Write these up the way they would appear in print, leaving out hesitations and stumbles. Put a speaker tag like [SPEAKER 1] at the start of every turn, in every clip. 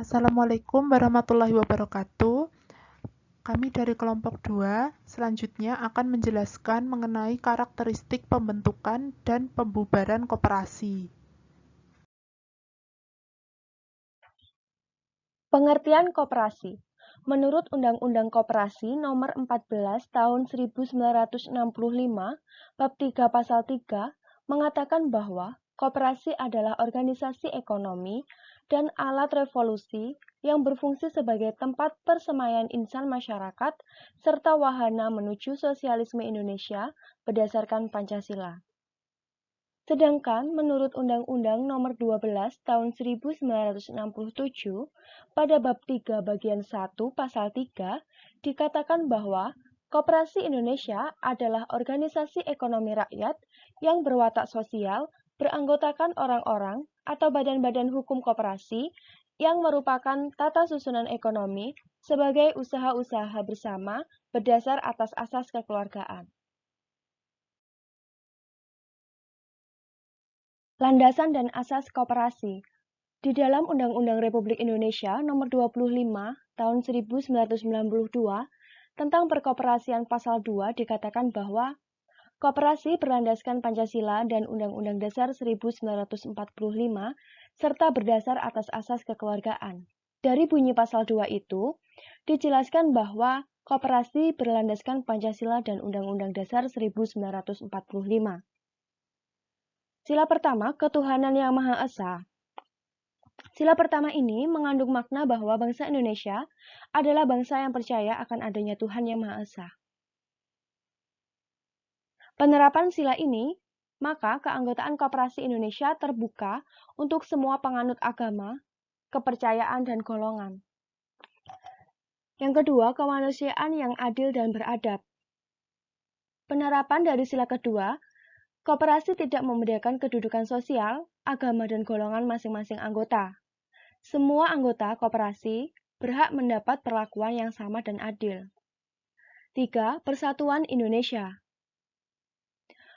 [SPEAKER 1] Assalamualaikum warahmatullahi wabarakatuh. Kami dari kelompok 2 selanjutnya akan menjelaskan mengenai karakteristik pembentukan dan pembubaran koperasi.
[SPEAKER 2] Pengertian koperasi. Menurut Undang-Undang Koperasi Nomor 14 Tahun 1965, Bab 3 Pasal 3, mengatakan bahwa koperasi adalah organisasi ekonomi dan alat revolusi yang berfungsi sebagai tempat persemaian insan masyarakat serta wahana menuju sosialisme Indonesia berdasarkan Pancasila. Sedangkan menurut Undang-Undang Nomor 12 Tahun 1967, pada bab 3 bagian 1 pasal 3 dikatakan bahwa Koperasi Indonesia adalah organisasi ekonomi rakyat yang berwatak sosial, beranggotakan orang-orang atau badan-badan hukum koperasi yang merupakan tata susunan ekonomi sebagai usaha-usaha bersama berdasar atas asas kekeluargaan. Landasan dan asas koperasi. Di dalam Undang-Undang Republik Indonesia Nomor 25 Tahun 1992 tentang perkoperasian pasal 2 dikatakan bahwa koperasi berlandaskan Pancasila dan Undang-Undang Dasar 1945 serta berdasar atas asas kekeluargaan. Dari bunyi pasal 2 itu dijelaskan bahwa koperasi berlandaskan Pancasila dan Undang-Undang Dasar 1945. Sila pertama, ketuhanan yang Maha Esa. Sila pertama ini mengandung makna bahwa bangsa Indonesia adalah bangsa yang percaya akan adanya Tuhan yang Maha Esa. Penerapan sila ini, maka keanggotaan Koperasi Indonesia terbuka untuk semua penganut agama, kepercayaan, dan golongan. Yang kedua, kemanusiaan yang adil dan beradab. Penerapan dari sila kedua, koperasi tidak membedakan kedudukan sosial, agama, dan golongan masing-masing anggota. Semua anggota koperasi berhak mendapat perlakuan yang sama dan adil. 3. Persatuan Indonesia.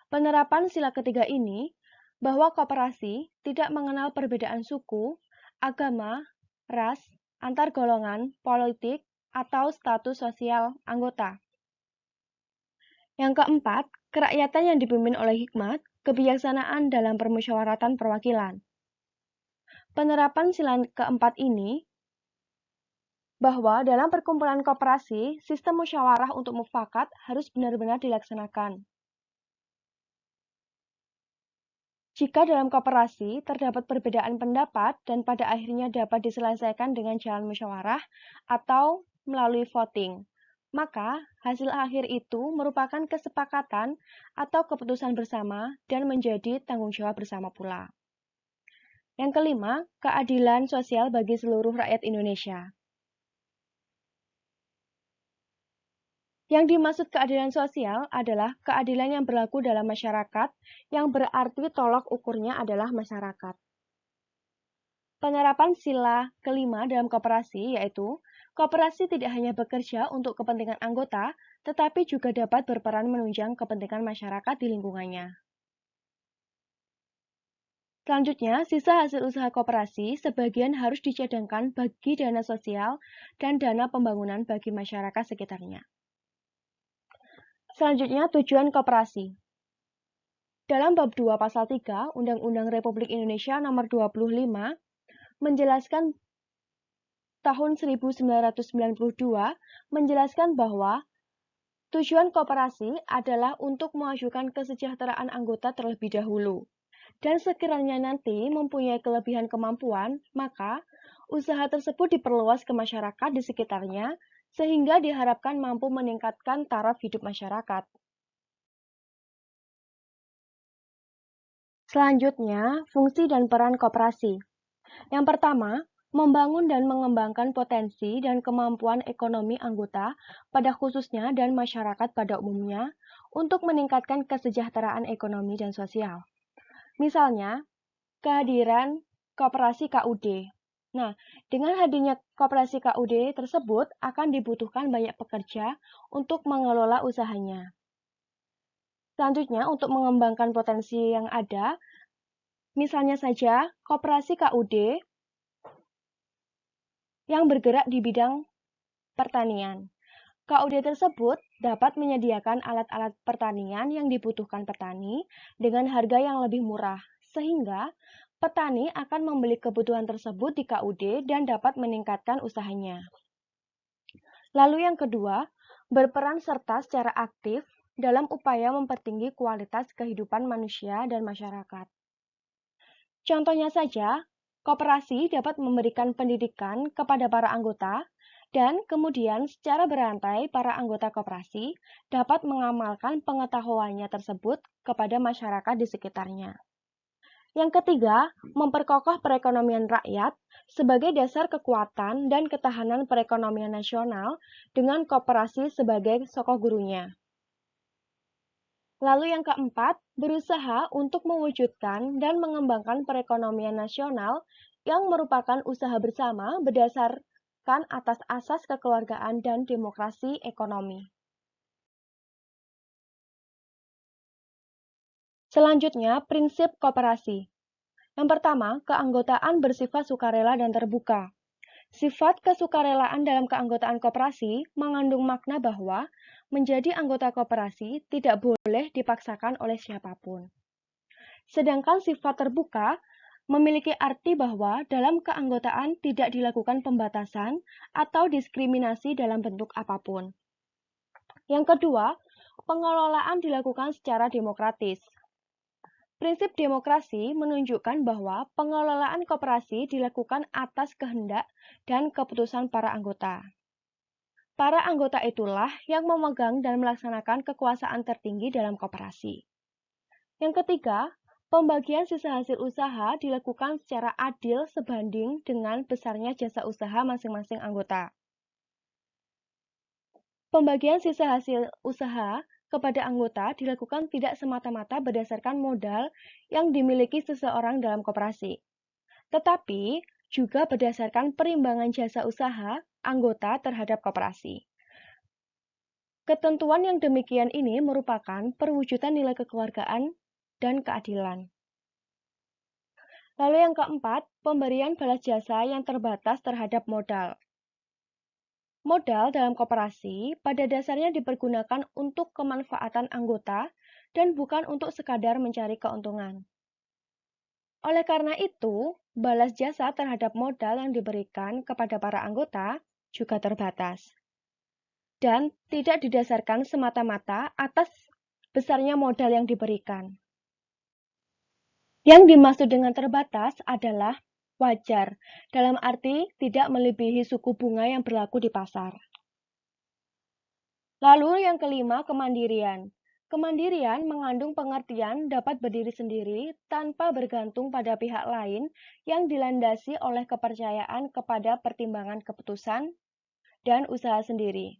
[SPEAKER 2] Penerapan sila ketiga ini, bahwa koperasi tidak mengenal perbedaan suku, agama, ras, antar golongan, politik, atau status sosial anggota. Yang keempat, kerakyatan yang dipimpin oleh hikmat, kebijaksanaan dalam permusyawaratan perwakilan. Penerapan sila keempat ini, bahwa dalam perkumpulan koperasi, sistem musyawarah untuk mufakat harus benar-benar dilaksanakan. Jika dalam koperasi terdapat perbedaan pendapat dan pada akhirnya dapat diselesaikan dengan jalan musyawarah atau melalui voting, maka hasil akhir itu merupakan kesepakatan atau keputusan bersama dan menjadi tanggung jawab bersama pula. Yang kelima, keadilan sosial bagi seluruh rakyat Indonesia. Yang dimaksud keadilan sosial adalah keadilan yang berlaku dalam masyarakat, yang berarti tolak ukurnya adalah masyarakat. Penerapan sila kelima dalam koperasi yaitu, koperasi tidak hanya bekerja untuk kepentingan anggota, tetapi juga dapat berperan menunjang kepentingan masyarakat di lingkungannya. Selanjutnya, sisa hasil usaha koperasi sebagian harus dicadangkan bagi dana sosial dan dana pembangunan bagi masyarakat sekitarnya. Selanjutnya, tujuan koperasi. Dalam bab 2 pasal 3 Undang-Undang Republik Indonesia Nomor 25 menjelaskan tahun 1992 menjelaskan bahwa tujuan koperasi adalah untuk mengajukan kesejahteraan anggota terlebih dahulu. Dan sekiranya nanti mempunyai kelebihan kemampuan, maka usaha tersebut diperluas ke masyarakat di sekitarnya sehingga diharapkan mampu meningkatkan taraf hidup masyarakat. Selanjutnya, fungsi dan peran koperasi. Yang pertama, membangun dan mengembangkan potensi dan kemampuan ekonomi anggota pada khususnya dan masyarakat pada umumnya untuk meningkatkan kesejahteraan ekonomi dan sosial. Misalnya, kehadiran koperasi KUD. Nah, dengan hadirnya koperasi KUD tersebut akan dibutuhkan banyak pekerja untuk mengelola usahanya. Selanjutnya, untuk mengembangkan potensi yang ada, misalnya saja koperasi KUD yang bergerak di bidang pertanian. KUD tersebut dapat menyediakan alat-alat pertanian yang dibutuhkan petani dengan harga yang lebih murah, sehingga petani akan membeli kebutuhan tersebut di KUD dan dapat meningkatkan usahanya. Lalu yang kedua, berperan serta secara aktif dalam upaya mempertinggi kualitas kehidupan manusia dan masyarakat. Contohnya saja, koperasi dapat memberikan pendidikan kepada para anggota dan kemudian secara berantai para anggota koperasi dapat mengamalkan pengetahuannya tersebut kepada masyarakat di sekitarnya. Yang ketiga, memperkokoh perekonomian rakyat sebagai dasar kekuatan dan ketahanan perekonomian nasional dengan koperasi sebagai sokong gurunya. Lalu yang keempat, berusaha untuk mewujudkan dan mengembangkan perekonomian nasional yang merupakan usaha bersama berdasarkan atas asas kekeluargaan dan demokrasi ekonomi. Selanjutnya, prinsip koperasi. Yang pertama, keanggotaan bersifat sukarela dan terbuka. Sifat kesukarelaan dalam keanggotaan koperasi mengandung makna bahwa menjadi anggota koperasi tidak boleh dipaksakan oleh siapapun. Sedangkan sifat terbuka memiliki arti bahwa dalam keanggotaan tidak dilakukan pembatasan atau diskriminasi dalam bentuk apapun. Yang kedua, pengelolaan dilakukan secara demokratis. Prinsip demokrasi menunjukkan bahwa pengelolaan koperasi dilakukan atas kehendak dan keputusan para anggota. Para anggota itulah yang memegang dan melaksanakan kekuasaan tertinggi dalam koperasi. Yang ketiga, pembagian sisa hasil usaha dilakukan secara adil sebanding dengan besarnya jasa usaha masing-masing anggota. Pembagian sisa hasil usaha kepada anggota dilakukan tidak semata-mata berdasarkan modal yang dimiliki seseorang dalam koperasi, tetapi juga berdasarkan perimbangan jasa usaha anggota terhadap koperasi. Ketentuan yang demikian ini merupakan perwujudan nilai kekeluargaan dan keadilan. Lalu yang keempat, pemberian balas jasa yang terbatas terhadap modal. Modal dalam koperasi pada dasarnya dipergunakan untuk kemanfaatan anggota dan bukan untuk sekadar mencari keuntungan. Oleh karena itu, balas jasa terhadap modal yang diberikan kepada para anggota juga terbatas dan tidak didasarkan semata-mata atas besarnya modal yang diberikan. Yang dimaksud dengan terbatas adalah wajar, dalam arti tidak melebihi suku bunga yang berlaku di pasar. Lalu yang kelima, kemandirian. Kemandirian mengandung pengertian dapat berdiri sendiri tanpa bergantung pada pihak lain yang dilandasi oleh kepercayaan kepada pertimbangan keputusan dan usaha sendiri.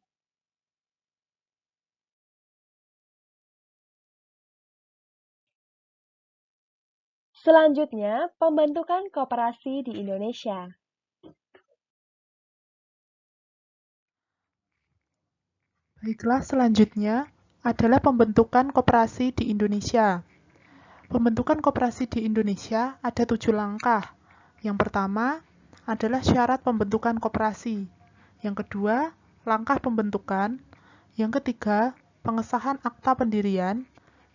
[SPEAKER 2] Selanjutnya, pembentukan koperasi di Indonesia.
[SPEAKER 1] Baiklah, selanjutnya adalah pembentukan koperasi di Indonesia. Pembentukan koperasi di Indonesia ada 7 langkah. Yang pertama adalah syarat pembentukan koperasi. Yang kedua, langkah pembentukan. Yang ketiga, pengesahan akta pendirian.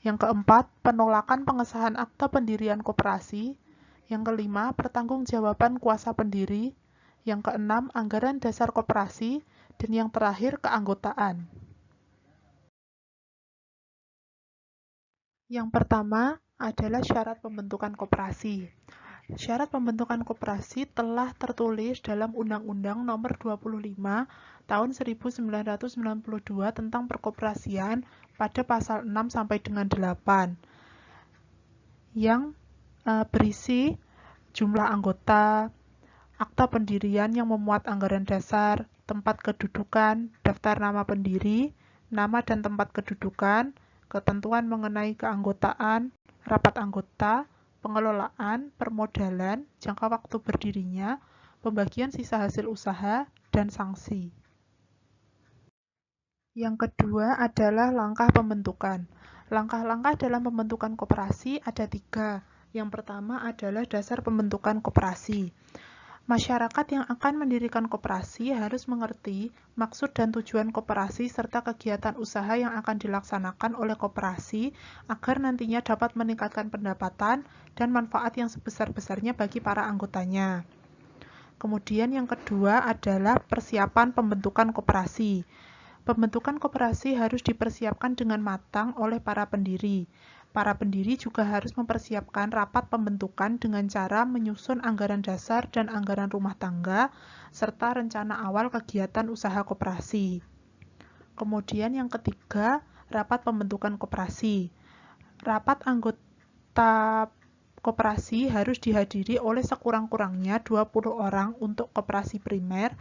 [SPEAKER 1] Yang keempat, penolakan pengesahan akta pendirian koperasi. Yang kelima, pertanggungjawaban kuasa pendiri. Yang keenam, anggaran dasar koperasi. Dan yang terakhir, keanggotaan. Yang pertama adalah syarat pembentukan koperasi. Syarat pembentukan koperasi telah tertulis dalam Undang-Undang Nomor 25 Tahun 1992 tentang perkoperasian pada pasal 6 sampai dengan 8 yang berisi jumlah anggota, akta pendirian yang memuat anggaran dasar, tempat kedudukan, daftar nama pendiri, nama dan tempat kedudukan, ketentuan mengenai keanggotaan, rapat anggota, pengelolaan, permodalan, jangka waktu berdirinya, pembagian sisa hasil usaha, dan sanksi. Yang kedua adalah langkah pembentukan. Langkah-langkah dalam pembentukan koperasi ada 3. Yang pertama adalah dasar pembentukan koperasi. Masyarakat yang akan mendirikan koperasi harus mengerti maksud dan tujuan koperasi serta kegiatan usaha yang akan dilaksanakan oleh koperasi agar nantinya dapat meningkatkan pendapatan dan manfaat yang sebesar-besarnya bagi para anggotanya. Kemudian yang kedua adalah persiapan pembentukan koperasi. Pembentukan koperasi harus dipersiapkan dengan matang oleh para pendiri. Para pendiri juga harus mempersiapkan rapat pembentukan dengan cara menyusun anggaran dasar dan anggaran rumah tangga, serta rencana awal kegiatan usaha koperasi. Kemudian yang ketiga, rapat pembentukan koperasi. Rapat anggota koperasi harus dihadiri oleh sekurang-kurangnya 20 orang untuk koperasi primer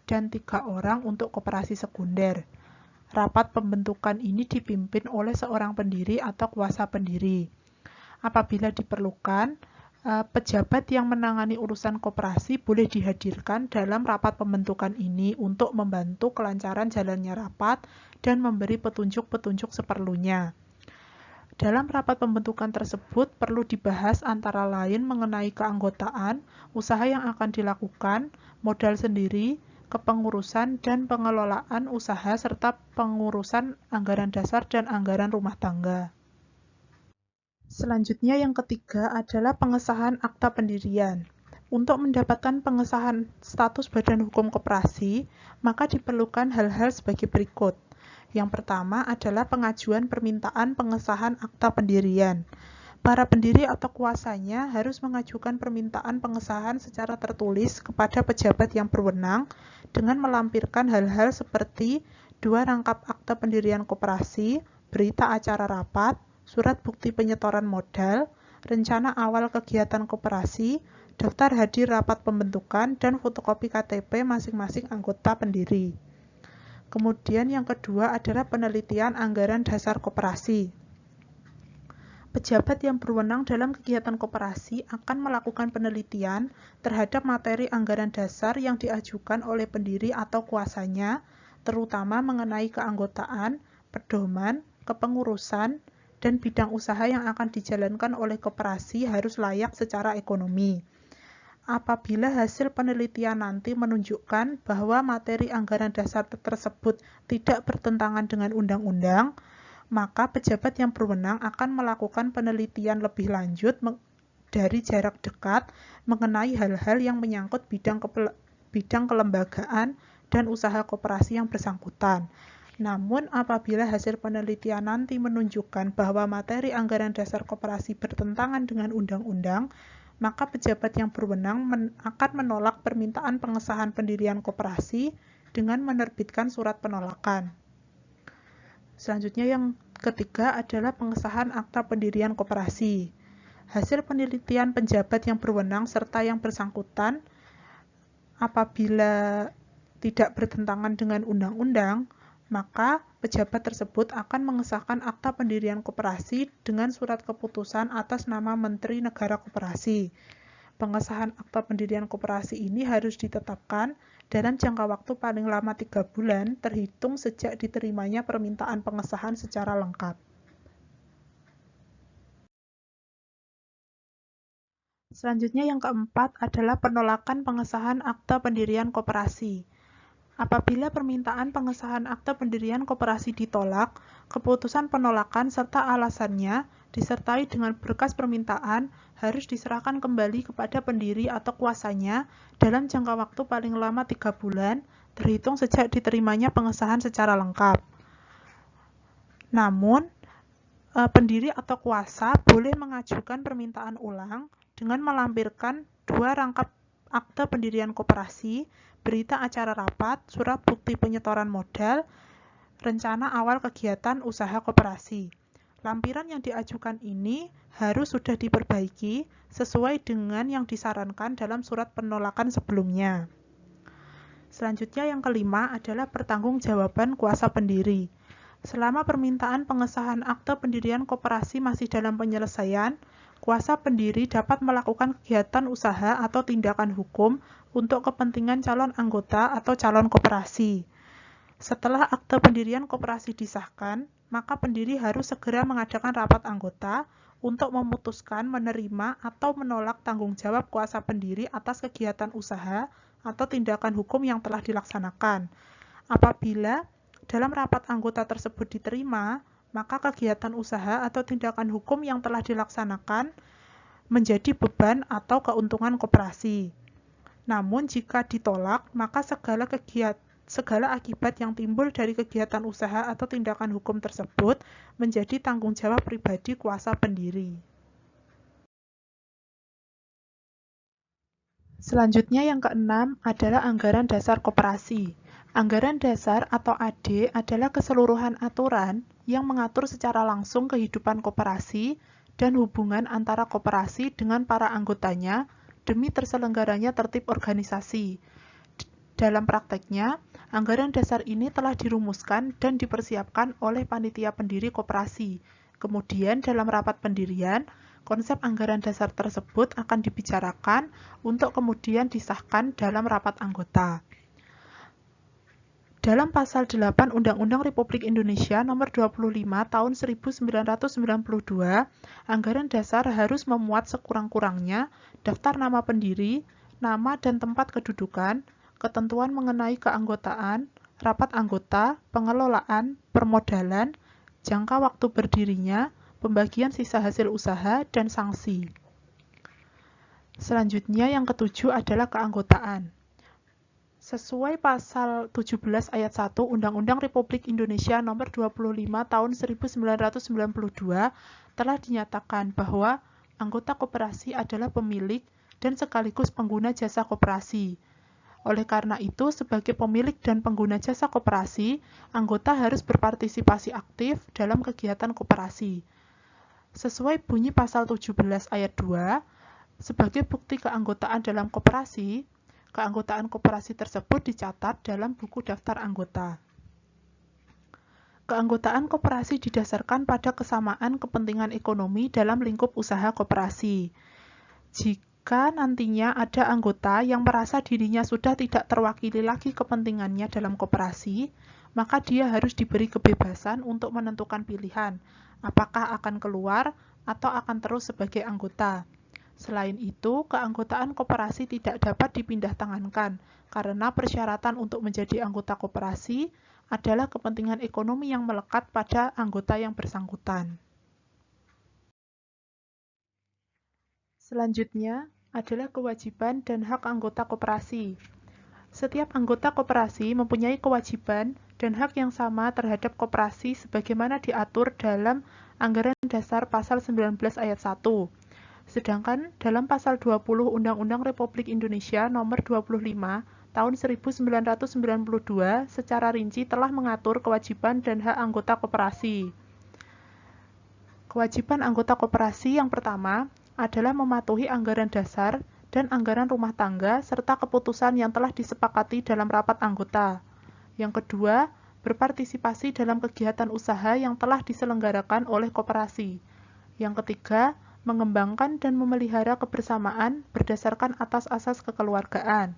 [SPEAKER 1] dan 3 orang untuk koperasi sekunder. Rapat pembentukan ini dipimpin oleh seorang pendiri atau kuasa pendiri. Apabila diperlukan, pejabat yang menangani urusan koperasi boleh dihadirkan dalam rapat pembentukan ini untuk membantu kelancaran jalannya rapat dan memberi petunjuk-petunjuk seperlunya. Dalam rapat pembentukan tersebut perlu dibahas antara lain mengenai keanggotaan, usaha yang akan dilakukan, modal sendiri, kepengurusan dan pengelolaan usaha serta pengurusan anggaran dasar dan anggaran rumah tangga. Selanjutnya yang ketiga adalah pengesahan akta pendirian. Untuk mendapatkan pengesahan status badan hukum koperasi, maka diperlukan hal-hal sebagai berikut. Yang pertama adalah pengajuan permintaan pengesahan akta pendirian. Para pendiri atau kuasanya harus mengajukan permintaan pengesahan secara tertulis kepada pejabat yang berwenang dengan melampirkan hal-hal seperti 2 rangkap akta pendirian koperasi, berita acara rapat, surat bukti penyetoran modal, rencana awal kegiatan koperasi, daftar hadir rapat pembentukan, dan fotokopi KTP masing-masing anggota pendiri. Kemudian yang kedua adalah penelitian anggaran dasar koperasi. Pejabat yang berwenang dalam kegiatan koperasi akan melakukan penelitian terhadap materi anggaran dasar yang diajukan oleh pendiri atau kuasanya, terutama mengenai keanggotaan, pedoman, kepengurusan, dan bidang usaha yang akan dijalankan oleh koperasi harus layak secara ekonomi. Apabila hasil penelitian nanti menunjukkan bahwa materi anggaran dasar tersebut tidak bertentangan dengan undang-undang, maka pejabat yang berwenang akan melakukan penelitian lebih lanjut dari jarak dekat mengenai hal-hal yang menyangkut bidang kelembagaan dan usaha koperasi yang bersangkutan. Namun, apabila hasil penelitian nanti menunjukkan bahwa materi anggaran dasar koperasi bertentangan dengan undang-undang, maka pejabat yang berwenang akan menolak permintaan pengesahan pendirian koperasi dengan menerbitkan surat penolakan. Selanjutnya yang ketiga adalah pengesahan akta pendirian koperasi. Hasil penelitian pejabat yang berwenang serta yang bersangkutan apabila tidak bertentangan dengan undang-undang, maka pejabat tersebut akan mengesahkan akta pendirian koperasi dengan surat keputusan atas nama Menteri Negara Koperasi. Pengesahan akta pendirian koperasi ini harus ditetapkan dalam jangka waktu paling lama 3 bulan terhitung sejak diterimanya permintaan pengesahan secara lengkap. Selanjutnya yang keempat adalah penolakan pengesahan akta pendirian koperasi. Apabila permintaan pengesahan akta pendirian koperasi ditolak, keputusan penolakan serta alasannya disertai dengan berkas permintaan harus diserahkan kembali kepada pendiri atau kuasanya dalam jangka waktu paling lama 3 bulan terhitung sejak diterimanya pengesahan secara lengkap. Namun, pendiri atau kuasa boleh mengajukan permintaan ulang dengan melampirkan 2 rangkap akta pendirian koperasi, berita acara rapat, surat bukti penyetoran modal, rencana awal kegiatan usaha koperasi. Lampiran yang diajukan ini harus sudah diperbaiki sesuai dengan yang disarankan dalam surat penolakan sebelumnya. Selanjutnya yang kelima adalah pertanggungjawaban kuasa pendiri. Selama permintaan pengesahan akta pendirian koperasi masih dalam penyelesaian, kuasa pendiri dapat melakukan kegiatan usaha atau tindakan hukum untuk kepentingan calon anggota atau calon koperasi. Setelah akta pendirian koperasi disahkan, maka pendiri harus segera mengadakan rapat anggota untuk memutuskan, menerima, atau menolak tanggung jawab kuasa pendiri atas kegiatan usaha atau tindakan hukum yang telah dilaksanakan. Apabila dalam rapat anggota tersebut diterima, maka kegiatan usaha atau tindakan hukum yang telah dilaksanakan menjadi beban atau keuntungan koperasi. Namun jika ditolak, maka segala akibat yang timbul dari kegiatan usaha atau tindakan hukum tersebut menjadi tanggung jawab pribadi kuasa pendiri. Selanjutnya yang keenam adalah anggaran dasar koperasi. Anggaran dasar atau AD adalah keseluruhan aturan yang mengatur secara langsung kehidupan koperasi dan hubungan antara koperasi dengan para anggotanya demi terselenggaranya tertib organisasi. Dalam prakteknya, anggaran dasar ini telah dirumuskan dan dipersiapkan oleh panitia pendiri koperasi. Kemudian dalam rapat pendirian, konsep anggaran dasar tersebut akan dibicarakan untuk kemudian disahkan dalam rapat anggota. Dalam pasal 8 Undang-Undang Republik Indonesia Nomor 25 Tahun 1992, anggaran dasar harus memuat sekurang-kurangnya daftar nama pendiri, nama dan tempat kedudukan, ketentuan mengenai keanggotaan, rapat anggota, pengelolaan, permodalan, jangka waktu berdirinya, pembagian sisa hasil usaha, dan sanksi. Selanjutnya yang ketujuh adalah keanggotaan. Sesuai pasal 17 ayat 1 Undang-Undang Republik Indonesia Nomor 25 Tahun 1992 telah dinyatakan bahwa anggota koperasi adalah pemilik dan sekaligus pengguna jasa koperasi. Oleh karena itu, sebagai pemilik dan pengguna jasa koperasi, anggota harus berpartisipasi aktif dalam kegiatan koperasi. Sesuai bunyi pasal 17 ayat 2, sebagai bukti keanggotaan dalam koperasi, keanggotaan koperasi tersebut dicatat dalam buku daftar anggota. Keanggotaan koperasi didasarkan pada kesamaan kepentingan ekonomi dalam lingkup usaha koperasi. Jika nantinya ada anggota yang merasa dirinya sudah tidak terwakili lagi kepentingannya dalam koperasi, maka dia harus diberi kebebasan untuk menentukan pilihan, apakah akan keluar atau akan terus sebagai anggota. Selain itu, keanggotaan koperasi tidak dapat dipindahtangankan karena persyaratan untuk menjadi anggota koperasi adalah kepentingan ekonomi yang melekat pada anggota yang bersangkutan. Selanjutnya adalah kewajiban dan hak anggota koperasi. Setiap anggota koperasi mempunyai kewajiban dan hak yang sama terhadap koperasi sebagaimana diatur dalam Anggaran Dasar Pasal 19 Ayat 1. Sedangkan dalam pasal 20 Undang-Undang Republik Indonesia Nomor 25 Tahun 1992 secara rinci telah mengatur kewajiban dan hak anggota koperasi. Kewajiban anggota koperasi yang pertama adalah mematuhi anggaran dasar dan anggaran rumah tangga serta keputusan yang telah disepakati dalam rapat anggota. Yang kedua, berpartisipasi dalam kegiatan usaha yang telah diselenggarakan oleh koperasi. Yang ketiga, mengembangkan dan memelihara kebersamaan berdasarkan atas asas kekeluargaan.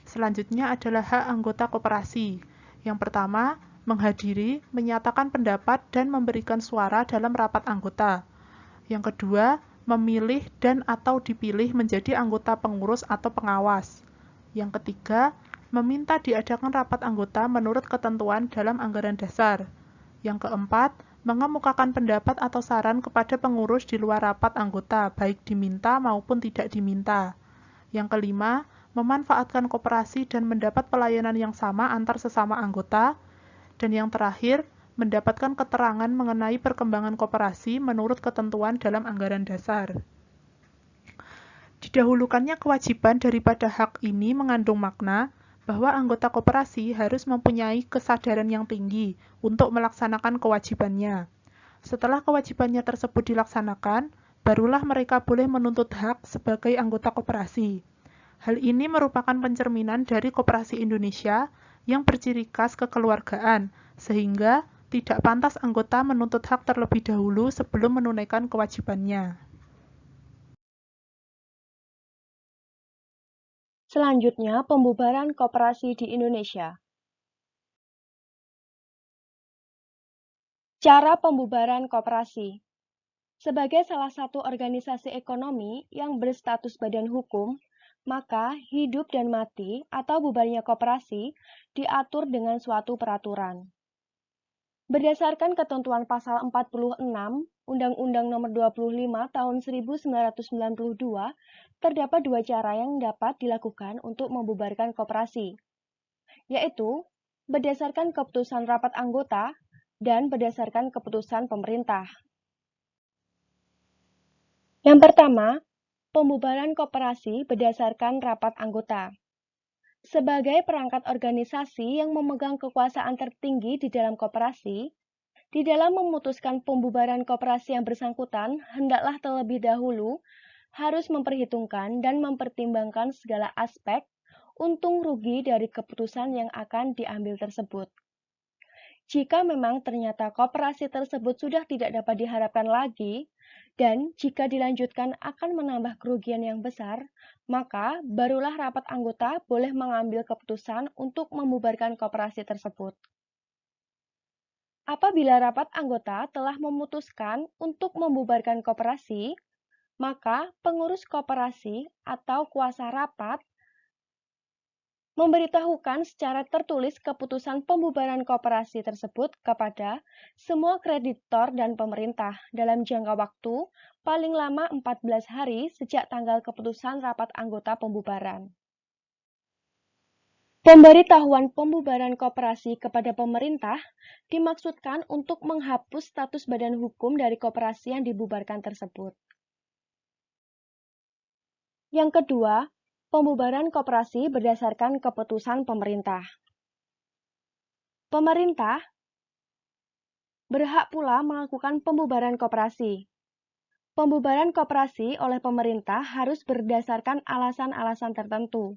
[SPEAKER 1] Selanjutnya adalah hak anggota koperasi. Yang pertama, menghadiri, menyatakan pendapat, dan memberikan suara dalam rapat anggota. Yang kedua, memilih dan atau dipilih menjadi anggota pengurus atau pengawas. Yang ketiga, meminta diadakan rapat anggota menurut ketentuan dalam anggaran dasar. Yang keempat, mengemukakan pendapat atau saran kepada pengurus di luar rapat anggota, baik diminta maupun tidak diminta. Yang kelima, memanfaatkan koperasi dan mendapat pelayanan yang sama antar sesama anggota. Dan yang terakhir, mendapatkan keterangan mengenai perkembangan koperasi menurut ketentuan dalam anggaran dasar. Didahulukannya kewajiban daripada hak ini mengandung makna bahwa anggota koperasi harus mempunyai kesadaran yang tinggi untuk melaksanakan kewajibannya. Setelah kewajibannya tersebut dilaksanakan, barulah mereka boleh menuntut hak sebagai anggota koperasi. Hal ini merupakan pencerminan dari koperasi Indonesia yang berciri khas kekeluargaan, sehingga tidak pantas anggota menuntut hak terlebih dahulu sebelum menunaikan kewajibannya.
[SPEAKER 2] Selanjutnya, pembubaran koperasi di Indonesia. Cara pembubaran koperasi. Sebagai salah satu organisasi ekonomi yang berstatus badan hukum, maka hidup dan mati atau bubarnya koperasi diatur dengan suatu peraturan. Berdasarkan ketentuan pasal 46 Undang-Undang Nomor 25 Tahun 1992, terdapat dua cara yang dapat dilakukan untuk membubarkan koperasi, yaitu berdasarkan keputusan rapat anggota dan berdasarkan keputusan pemerintah. Yang pertama, pembubaran koperasi berdasarkan rapat anggota. Sebagai perangkat organisasi yang memegang kekuasaan tertinggi di dalam koperasi, di dalam memutuskan pembubaran koperasi yang bersangkutan, hendaklah terlebih dahulu harus memperhitungkan dan mempertimbangkan segala aspek untung rugi dari keputusan yang akan diambil tersebut. Jika memang ternyata koperasi tersebut sudah tidak dapat diharapkan lagi, dan jika dilanjutkan akan menambah kerugian yang besar, maka barulah rapat anggota boleh mengambil keputusan untuk membubarkan koperasi tersebut. Apabila rapat anggota telah memutuskan untuk membubarkan koperasi, maka pengurus koperasi atau kuasa rapat memberitahukan secara tertulis keputusan pembubaran koperasi tersebut kepada semua kreditor dan pemerintah dalam jangka waktu paling lama 14 hari sejak tanggal keputusan rapat anggota pembubaran. Pemberitahuan pembubaran koperasi kepada pemerintah dimaksudkan untuk menghapus status badan hukum dari koperasi yang dibubarkan tersebut. Yang kedua, pembubaran koperasi berdasarkan keputusan pemerintah. Pemerintah berhak pula melakukan pembubaran koperasi. Pembubaran koperasi oleh pemerintah harus berdasarkan alasan-alasan tertentu.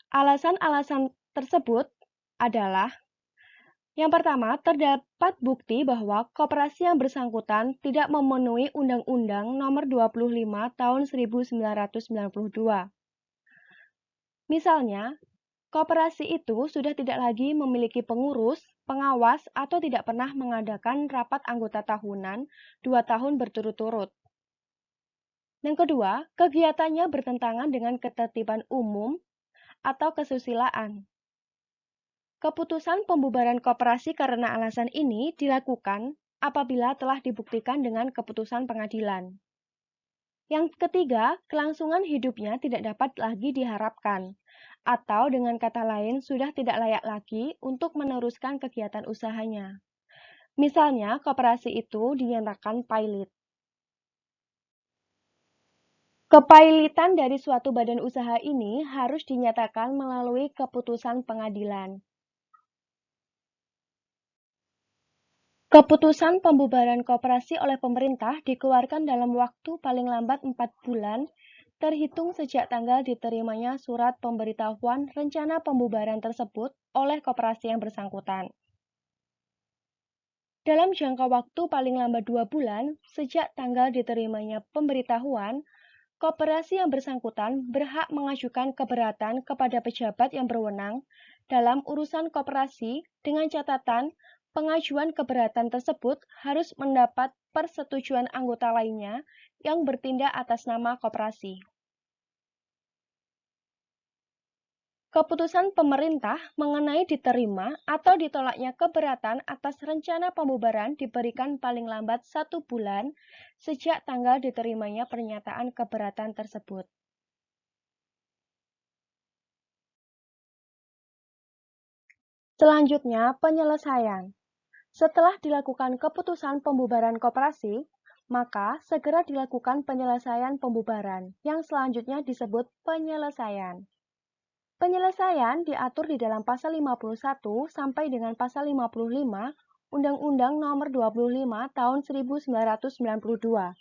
[SPEAKER 2] Alasan-alasan tersebut adalah: yang pertama, terdapat bukti bahwa koperasi yang bersangkutan tidak memenuhi Undang-Undang Nomor 25 Tahun 1992. Misalnya, koperasi itu sudah tidak lagi memiliki pengurus, pengawas, atau tidak pernah mengadakan rapat anggota tahunan 2 tahun berturut-turut. Yang kedua, kegiatannya bertentangan dengan ketertiban umum atau kesusilaan. Keputusan pembubaran koperasi karena alasan ini dilakukan apabila telah dibuktikan dengan keputusan pengadilan. Yang ketiga, kelangsungan hidupnya tidak dapat lagi diharapkan, atau dengan kata lain sudah tidak layak lagi untuk meneruskan kegiatan usahanya. Misalnya, koperasi itu dinyatakan pailit. Kepailitan dari suatu badan usaha ini harus dinyatakan melalui keputusan pengadilan. Keputusan pembubaran koperasi oleh pemerintah dikeluarkan dalam waktu paling lambat 4 bulan, terhitung sejak tanggal diterimanya surat pemberitahuan rencana pembubaran tersebut oleh koperasi yang bersangkutan. Dalam jangka waktu paling lambat 2 bulan, sejak tanggal diterimanya pemberitahuan, koperasi yang bersangkutan berhak mengajukan keberatan kepada pejabat yang berwenang dalam urusan koperasi dengan catatan pengajuan keberatan tersebut harus mendapat persetujuan anggota lainnya yang bertindak atas nama koperasi. Keputusan pemerintah mengenai diterima atau ditolaknya keberatan atas rencana pembubaran diberikan paling lambat 1 bulan sejak tanggal diterimanya pernyataan keberatan tersebut. Selanjutnya, penyelesaian. Setelah dilakukan keputusan pembubaran koperasi, maka segera dilakukan penyelesaian pembubaran, yang selanjutnya disebut penyelesaian. Penyelesaian diatur di dalam pasal 51 sampai dengan pasal 55 Undang-Undang Nomor 25 Tahun 1992.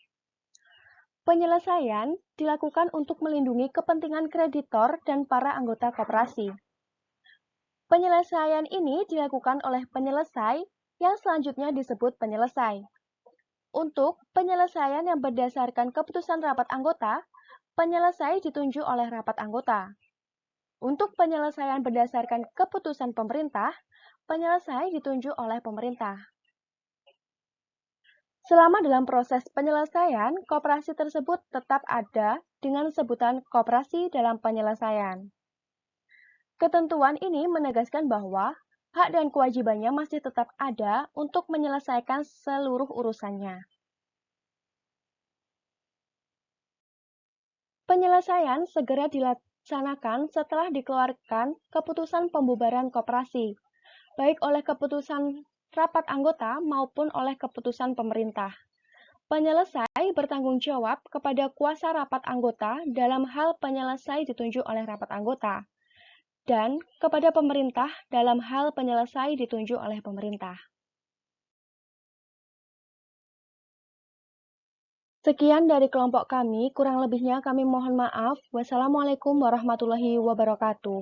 [SPEAKER 2] Penyelesaian dilakukan untuk melindungi kepentingan kreditor dan para anggota koperasi. Penyelesaian ini dilakukan oleh penyelesai yang selanjutnya disebut penyelesai. Untuk penyelesaian yang berdasarkan keputusan rapat anggota, penyelesai ditunjuk oleh rapat anggota. Untuk penyelesaian berdasarkan keputusan pemerintah, penyelesai ditunjuk oleh pemerintah. Selama dalam proses penyelesaian, koperasi tersebut tetap ada dengan sebutan koperasi dalam penyelesaian. Ketentuan ini menegaskan bahwa hak dan kewajibannya masih tetap ada untuk menyelesaikan seluruh urusannya. Penyelesaian segera dilaksanakan setelah dikeluarkan keputusan pembubaran koperasi, baik oleh keputusan rapat anggota maupun oleh keputusan pemerintah. Penyelesai bertanggung jawab kepada kuasa rapat anggota dalam hal penyelesai ditunjuk oleh rapat anggota, dan kepada pemerintah dalam hal penyelesai ditunjuk oleh pemerintah. Sekian dari kelompok kami, kurang lebihnya kami mohon maaf. Wassalamualaikum warahmatullahi wabarakatuh.